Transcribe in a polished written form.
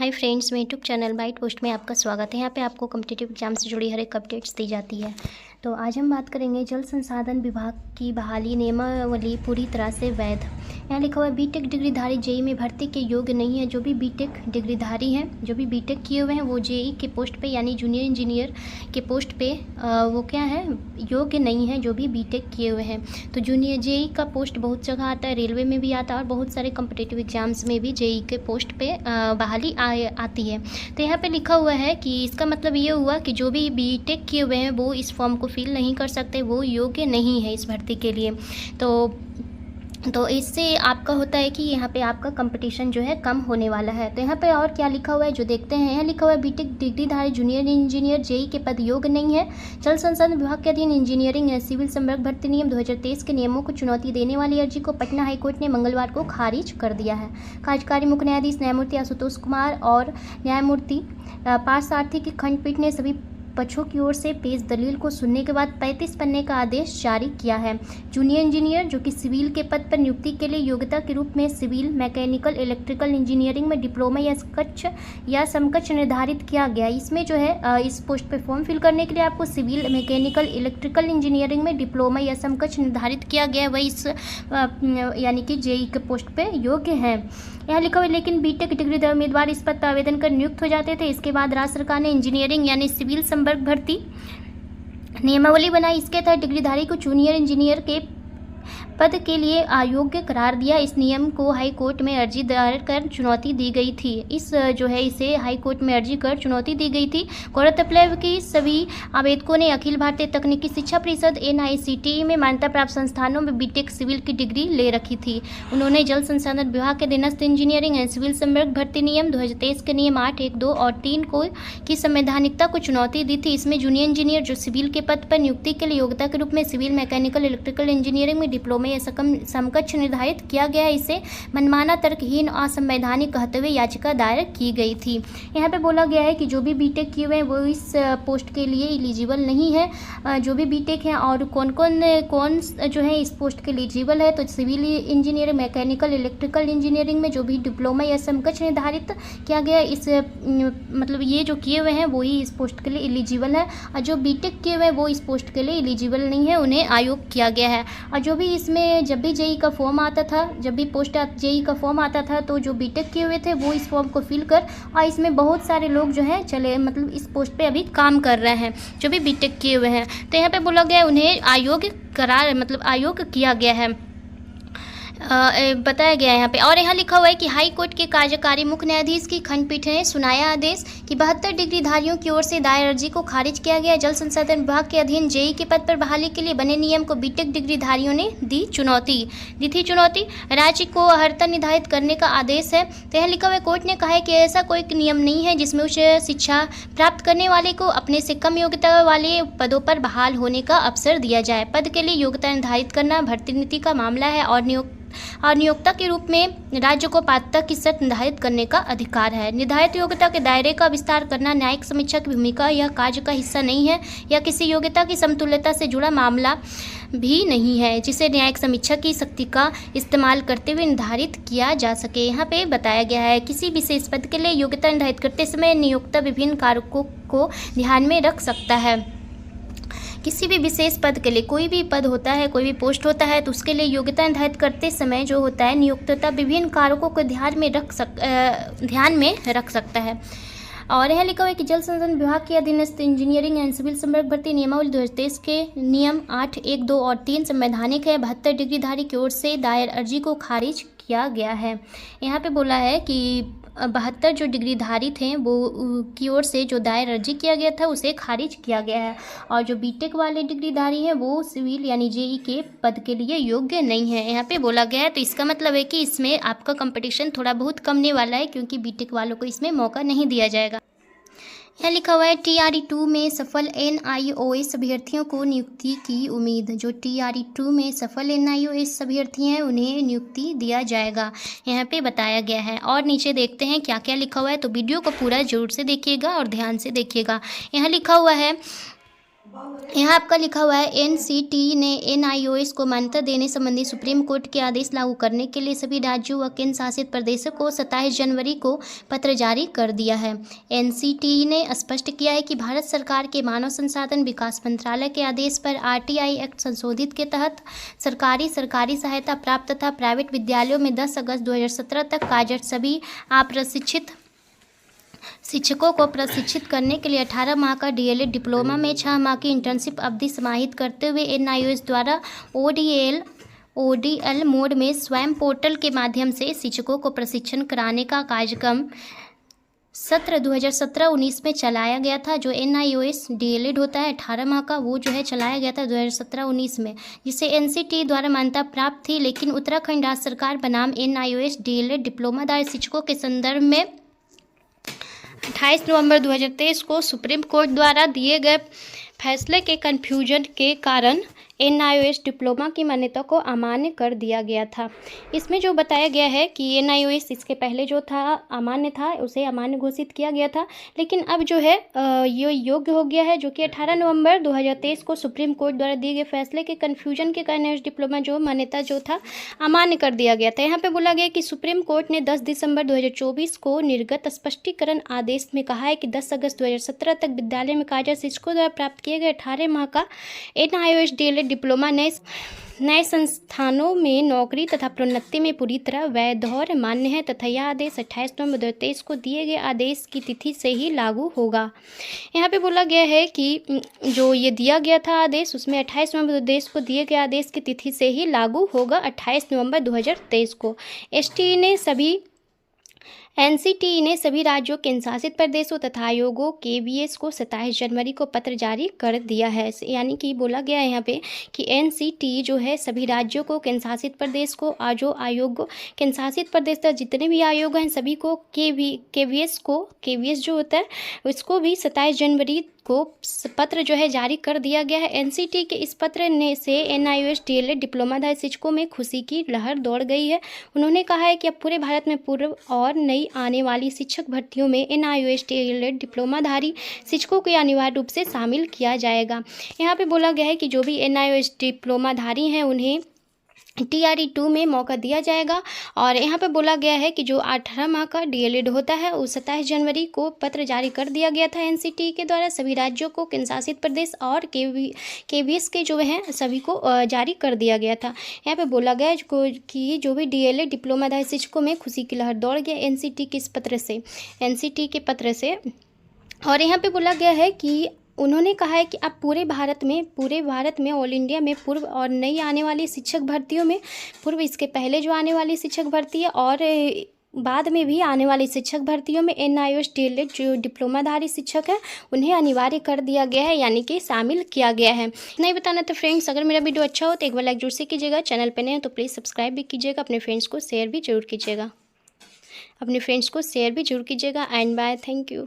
Hi friends, मेरे YouTube channel bite post में आपका स्वागत है। यहाँ पे आपको कॉम्पिटिटिव एग्जाम से जुड़ी हर एक अपडेट्स दी जाती है। तो आज हम बात करेंगे जल संसाधन विभाग की बहाली नियमावली पूरी तरह से वैध। यहाँ लिखा हुआ है बीटेक डिग्रीधारी जेई में भर्ती के योग्य नहीं है। जो भी बीटेक डिग्रीधारी हैं, जो भी बीटेक किए हुए हैं, वो जेई के पोस्ट पे यानी जूनियर इंजीनियर के पोस्ट पे वो क्या है, योग्य नहीं है। जो भी बीटेक किए हुए हैं, तो जूनियर जेई का पोस्ट बहुत जगह आता है, रेलवे में भी आता है और बहुत सारे कॉम्पिटिटिव एग्जाम्स में भी जेई के पोस्ट पे बहाली आती है। तो यहाँ पे लिखा हुआ है कि इसका मतलब ये हुआ कि जो भी बीटेक किए हुए हैं वो इस फॉर्म को फिल नहीं कर सकते, वो योग्य नहीं है इस भर्ती के लिए। तो इससे आपका होता है कि यहाँ पे आपका कंपटीशन जो है कम होने वाला है। तो यहाँ पे और क्या लिखा हुआ है जो देखते हैं। यहाँ लिखा हुआ है बीटेक डिग्रीधारी जूनियर इंजीनियर जेई के पद योग्य नहीं है। जल संसाधन विभाग के अधीन इंजीनियरिंग सिविल संवर्ग भर्ती नियम 2023 के नियमों को चुनौती देने वाली अर्जी को पटना हाईकोर्ट ने मंगलवार को खारिज कर दिया है। कार्यकारी मुख्य न्यायाधीश न्यायमूर्ति आशुतोष कुमार और न्यायमूर्ति पार्थसारथी की खंडपीठ ने सभी पक्षों की ओर से पेश दलील को सुनने के बाद 35 पन्ने का आदेश जारी किया है। जूनियर इंजीनियर जो कि सिविल के पद पर नियुक्ति के लिए योग्यता के रूप में सिविल, मैकेनिकल, इलेक्ट्रिकल इंजीनियरिंग में डिप्लोमा या समकक्ष निर्धारित किया गया। इसमें जो है इस पोस्ट पे फॉर्म फिल करने के लिए आपको सिविल, मैकेनिकल, इलेक्ट्रिकल इंजीनियरिंग में डिप्लोमा या समकक्ष निर्धारित किया गया, वही इस यानी कि जेई के पोस्ट पे योग्य है। यहाँ लिखा हुआ है लेकिन बीटेक डिग्रीधारी उम्मीदवार इस पद पर आवेदन कर नियुक्त हो जाते थे। इसके बाद राज्य सरकार ने इंजीनियरिंग यानी सिविल संवर्ग भर्ती नियमावली बनाई। इसके तहत डिग्रीधारी को जूनियर इंजीनियर के पद के लिए अयोग्य करार दिया। इस नियम को हाई कोर्ट में अर्जी दायर कर चुनौती दी गई थी। इसे हाई कोर्ट में अर्जी कर चुनौती दी गई थी। गौरतलब है कि सभी आवेदकों ने अखिल भारतीय तकनीकी शिक्षा परिषद NICTE में मान्यता प्राप्त संस्थानों में बीटेक सिविल की डिग्री ले रखी थी। उन्होंने जल संसाधन विभाग के अधीनस्थ इंजीनियरिंग एंड सिविल संवर्ग भर्ती नियम 2023 के नियम 8, 1, 2 और 3 की संवैधानिकता को चुनौती दी थी। इसमें जूनियर इंजीनियर जो सिविल के पद पर नियुक्ति के लिए योग्यता के रूप में सिविल, मैकेनिकल, इलेक्ट्रिकल इंजीनियरिंग में डिप्लोमा या समकक्ष निर्धारित किया गया है। इसे मनमाना, तर्कहीन, असंवैधानिक कहते हुए याचिका दायर की गई थी। यहाँ पे बोला गया है कि जो भी बीटेक किए हुए हैं वो इस पोस्ट के लिए एलिजिबल नहीं है। जो भी बीटेक हैं और कौन जो है इस पोस्ट के लिए एलिजिबल है, तो civil engineering, mechanical, electrical engineering में जो भी डिप्लोमा या समकक्ष निर्धारित किया गया, इस मतलब ये जो किए हुए हैं वो ही इस पोस्ट के लिए एलिजिबल है। और जो बीटेक किए हुए हैं वो इस पोस्ट के लिए एलिजिबल नहीं है, उन्हें अयोग्य किया गया है। और जो भी इसमें जब भी जेई का फॉर्म आता था, जब भी पोस्ट जेई का फॉर्म आता था, तो जो बीटेक किए हुए थे वो इस फॉर्म को फिल कर, और इसमें बहुत सारे लोग जो है मतलब इस पोस्ट पे अभी काम कर रहे हैं जो भी बीटेक किए हुए हैं। तो यहाँ पे बोला गया उन्हें अयोग्य करार मतलब अयोग्य किया गया है, बताया गया है यहाँ पे। और यहाँ लिखा हुआ है कि हाई कोर्ट के कार्यकारी मुख्य न्यायाधीश की खंडपीठ ने सुनाया आदेश कि 72 डिग्रीधारियों की ओर से दायर अर्जी को खारिज किया गया। जल संसाधन विभाग के अधीन जेई के पद पर बहाली के लिए बने नियम को बीटेक डिग्रीधारियों ने दी थी चुनौती। राज्य को अर्हता निर्धारित करने का आदेश है। तो यहाँ लिखा हुआ है कोर्ट ने कहा है कि ऐसा कोई नियम नहीं है जिसमें उच्च शिक्षा प्राप्त करने वाले को अपने से कम योग्यता वाले पदों पर बहाल होने का अवसर दिया जाए। पद के लिए योग्यता निर्धारित करना भर्ती नीति का मामला है और नियोक्ता के रूप में राज्य को पात्रता की शर्त निर्धारित करने का अधिकार है। निर्धारित योग्यता के दायरे का विस्तार करना न्यायिक समीक्षा की भूमिका या कार्य का हिस्सा नहीं है या किसी योग्यता की समतुल्यता से जुड़ा मामला भी नहीं है जिसे न्यायिक समीक्षा की शक्ति का इस्तेमाल करते हुए निर्धारित किया जा सके। यहाँ पे बताया गया है किसी विशेष पद के लिए योग्यता निर्धारित करते समय नियोक्ता विभिन्न कारकों को ध्यान में रख सकता है। किसी भी विशेष पद के लिए, कोई भी पद होता है, कोई भी पोस्ट होता है, तो उसके लिए योग्यता निर्धारित करते समय जो होता है नियोक्ता विभिन्न कारकों को ध्यान में रख सकता है। और यह लिखा हुआ है कि जल संसाधन विभाग के अधीनस्थ इंजीनियरिंग एंड सिविल संवर्ग भर्ती नियमावली 2023 के नियम 8, 1, 2 और 3 संवैधानिक है। 72 डिग्रीधारी की ओर से दायर अर्जी को खारिज किया गया है। यहाँ पे बोला है कि 72 जो डिग्रीधारी थे वो की ओर से जो दायर अर्जी किया गया था उसे खारिज किया गया है। और जो बीटेक वाले डिग्रीधारी हैं वो सिविल यानी जेई के पद के लिए योग्य नहीं है, यहाँ पे बोला गया है। तो इसका मतलब है कि इसमें आपका कंपटीशन थोड़ा बहुत कमने वाला है क्योंकि बीटेक वालों को इसमें मौका नहीं दिया जाएगा। यहाँ लिखा हुआ है TRE2 में सफल NIOS अभ्यर्थियों को नियुक्ति की उम्मीद। जो TRE2 में सफल NIOS अभ्यर्थी हैं उन्हें नियुक्ति दिया जाएगा, यहाँ पे बताया गया है। और नीचे देखते हैं क्या क्या लिखा हुआ है, तो वीडियो को पूरा जरूर से देखिएगा और ध्यान से देखिएगा। यहाँ लिखा हुआ है यहाँ आपका लिखा हुआ है एनसीटी ने एनआईओएस को मान्यता देने संबंधी सुप्रीम कोर्ट के आदेश लागू करने के लिए सभी राज्यों व केंद्र शासित प्रदेशों को 27 जनवरी को पत्र जारी कर दिया है। एनसीटी ने स्पष्ट किया है कि भारत सरकार के मानव संसाधन विकास मंत्रालय के आदेश पर आरटीआई एक्ट संशोधित के तहत सरकारी सहायता प्राप्त तथा प्राइवेट विद्यालयों में 10 अगस्त 2017 तक कार्यरत सभी अप्रशिक्षित शिक्षकों को प्रशिक्षित करने के लिए 18 माह का डीएलएड डिप्लोमा में 6 माह की इंटर्नशिप अवधि समाहित करते हुए एनआईओएस द्वारा ओडीएल मोड में स्वयं पोर्टल के माध्यम से शिक्षकों को प्रशिक्षण कराने का कार्यक्रम सत्र 2017-19 में चलाया गया था। जो एनआईओएस डीएलएड होता है 18 माह का, वो जो है चलाया गया था 2017-19 में, जिसे एनसीटी द्वारा मान्यता प्राप्त थी। लेकिन उत्तराखंड राज्य सरकार बनाम एनआईओएस डीएलएड डिप्लोमाधारी शिक्षकों के संदर्भ में 28 नवंबर 2023 को सुप्रीम कोर्ट द्वारा दिए गए फैसले के कन्फ्यूजन के कारण एनआईओएस डिप्लोमा की मान्यता को अमान्य कर दिया गया था। इसमें जो बताया गया है कि एनआईओएस इसके पहले जो था अमान्य था, उसे अमान्य घोषित किया गया था, लेकिन अब जो है ये योग्य हो गया है, जो कि 18 नवंबर 2023 को सुप्रीम कोर्ट द्वारा दिए गए फैसले के कन्फ्यूजन के कारण डिप्लोमा जो मान्यता जो था अमान्य कर दिया गया था। यहाँ पर बोला गया कि सुप्रीम कोर्ट ने 10 दिसंबर 2024 को निर्गत स्पष्टीकरण आदेश में कहा है कि 10 अगस्त 2017 तक विद्यालय में कार्यरत शिक्षकों द्वारा प्राप्त किए गए 18 माह का एनआईओएस डीएलएड डिप्लोमा नए संस्थानों में नौकरी तथा प्रोन्नति में पूरी तरह वैध और मान्य है तथा यह आदेश 28 नवंबर 2023 को दिए गए आदेश की तिथि से ही लागू होगा। यहाँ पे बोला गया है कि जो ये दिया गया था आदेश, उसमें 28 नवंबर 2023 को दिए गए आदेश की तिथि से ही लागू होगा 28 नवंबर 2023 को। एनसीटी ने सभी राज्यों केंद्र शासित प्रदेशों तथा आयोगों केवीएस को 27 जनवरी को पत्र जारी कर दिया है। यानी कि बोला गया है यहाँ पे कि एनसीटी जो है सभी राज्यों को, केंद्र शासित प्रदेश को, जो आयोग केंद्र शासित प्रदेश तक जितने भी आयोग हैं सभी को केवीएस जो होता है उसको भी 27 जनवरी को पत्र जो है जारी कर दिया गया है। एनसीटी के इस पत्र ने से एनआईओएस डीएलएड डिप्लोमाधारी शिक्षकों में खुशी की लहर दौड़ गई है। उन्होंने कहा है कि अब पूरे भारत में पूर्व और नई आने वाली शिक्षक भर्तियों में एनआईओएस डीएलएड डिप्लोमाधारी शिक्षकों को अनिवार्य रूप से शामिल किया जाएगा। यहाँ पे बोला गया है कि जो भी एनआईओएस डिप्लोमाधारी हैं उन्हें TRE 2 में मौका दिया जाएगा। और यहाँ पे बोला गया है कि जो 18 माह का डीएलएड होता है उस 27 जनवरी को पत्र जारी कर दिया गया था एनसीटी के द्वारा सभी राज्यों को, केंद्र शासित प्रदेश और केवीएस के जो हैं सभी को जारी कर दिया गया था। यहाँ पे बोला गया कि जो भी डीएलएड डिप्लोमाधारी शिक्षकों में खुशी की लहर दौड़ गया एनसीटी के के पत्र से। और यहाँ पे बोला गया है कि उन्होंने कहा है कि अब पूरे भारत में ऑल इंडिया में पूर्व और नई आने वाली शिक्षक भर्तियों में, पूर्व इसके पहले जो आने वाली शिक्षक भर्ती है और बाद में भी आने वाली शिक्षक भर्तियों में एनआईओएस डीएलएड जो डिप्लोमाधारी शिक्षक है उन्हें अनिवार्य कर दिया गया है, यानी कि शामिल किया गया है। नहीं बताना तो फ्रेंड्स, अगर मेरा वीडियो अच्छा हो तो एक बार लाइक जरूर से कीजिएगा, चैनल पर नए हो तो प्लीज़ सब्सक्राइब भी कीजिएगा, अपने फ्रेंड्स को शेयर भी जरूर कीजिएगा एंड बाय, थैंक यू।